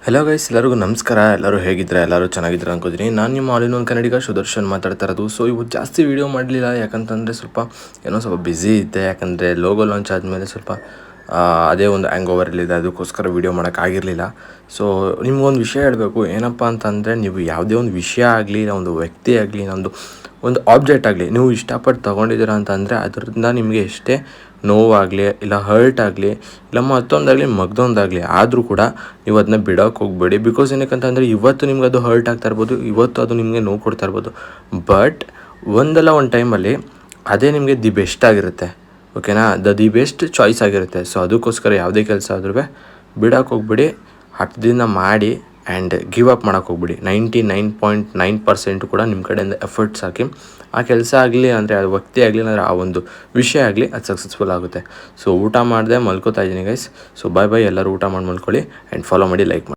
Hello guys, ಎಲ್ಲರಿಗೂ ನಮಸ್ಕಾರ. ಎಲ್ಲರೂ ಹೇಗಿದ್ರೆ ಎಲ್ಲರೂ ಚೆನ್ನಾಗಿದ್ರೆ ಅನ್ಕೋತೀನಿ. ನಾನು ನಿಮ್ಮ ಆಲ್ ಇನ್ ಒನ್ ಕನ್ನಡಿಗ ಸುದರ್ಶನ್ ಮಾತಾಡ್ತಾ ಇರೋದು. ಸೊ ಇವತ್ತು ಜಾಸ್ತಿ ವೀಡಿಯೋ ಮಾಡಲಿಲ್ಲ, ಯಾಕಂತಂದರೆ ಸ್ವಲ್ಪ ಬ್ಯುಸಿ ಇದ್ದೆ. ಯಾಕಂದರೆ ಲೋಗೋ ಲಾಂಚ್ ಆದಮೇಲೆ ಅದೇ ಒಂದು ಹ್ಯಾಂಗ್ ಓವರಲ್ಲಿದೆ, ಅದಕ್ಕೋಸ್ಕರ ವೀಡಿಯೋ ಮಾಡೋಕ್ಕಾಗಿರಲಿಲ್ಲ. ಸೊ ನಿಮ್ಗೊಂದು ವಿಷಯ ಹೇಳಬೇಕು. ಏನಪ್ಪ ಅಂತಂದರೆ, ನೀವು ಯಾವುದೇ ಒಂದು ವಿಷಯ ಆಗಲಿ, ಒಂದು ವ್ಯಕ್ತಿ ಆಗಲಿ, ಒಂದು ಆಬ್ಜೆಕ್ಟ್ ಆಗಲಿ ನೀವು ಇಷ್ಟಪಟ್ಟು ತೊಗೊಂಡಿದ್ದೀರ ಅಂತಂದರೆ ಅದರಿಂದ ನಿಮಗೆ ಎಷ್ಟೇ ನೋವಾಗಲಿ, ಇಲ್ಲ ಹರ್ಟ್ ಆಗಲಿ, ಇಲ್ಲ ಮತ್ತೊಂದಾಗಲಿ ಮಗ್ದೊಂದಾಗಲಿ ಆದರೂ ಕೂಡ ನೀವು ಅದನ್ನ ಬಿಡೋಕೆ ಹೋಗಬೇಡಿ. ಬಿಕಾಸ್ ಏನಕ್ಕಂತಂದರೆ ಇವತ್ತು ನಿಮ್ಗೆ ಅದು ಹರ್ಟ್ ಆಗ್ತಾ ಇರ್ಬೋದು, ಇವತ್ತು ಅದು ನಿಮಗೆ ನೋವು ಕೊಡ್ತಾ ಇರ್ಬೋದು. ಬಟ್ ಒಂದು ಟೈಮಲ್ಲಿ ಅದೇ ನಿಮಗೆ ದಿ ಬೆಸ್ಟ್ ಆಗಿರುತ್ತೆ. ಓಕೆನಾ? ದಿ ಬೆಸ್ಟ್ ಚಾಯ್ಸ್ ಆಗಿರುತ್ತೆ. ಸೊ ಅದಕ್ಕೋಸ್ಕರ ಯಾವುದೇ ಕೆಲಸ ಆದ್ರೂ ಬಿಡೋಕೆ ಹೋಗ್ಬಿಡಿ, ಹಠದಿಂದ ಮಾಡಿ ಆ್ಯಂಡ್ ಗಿವ್ ಅಪ್ ಮಾಡೋಕೆ ಹೋಗ್ಬಿಡಿ. 99.9% ಕೂಡ ನಿಮ್ಮ ಕಡೆಯಿಂದ ಎಫರ್ಟ್ಸ್ ಹಾಕಿ ಆ ಕೆಲಸ ಆಗಲಿ ಅಂದರೆ ಆ ವ್ಯಕ್ತಿ ಆಗಲಿ ಅಂದರೆ ಆ ಒಂದು ವಿಷಯ ಆಗಲಿ ಅದು ಸಕ್ಸಸ್ಫುಲ್ ಆಗುತ್ತೆ. ಸೊ ಊಟ ಮಾಡಿದೆ ಮಲ್ಕೋತಾ ಇದ್ದೀನಿ ಗೈಸ್. ಸೊ ಬಾಯ್, ಎಲ್ಲರೂ ಊಟ ಮಾಡಿ ಮಲ್ಕೊಳ್ಳಿ ಆ್ಯಂಡ್ ಫಾಲೋ ಮಾಡಿ, ಲೈಕ್ ಮಾಡಿ.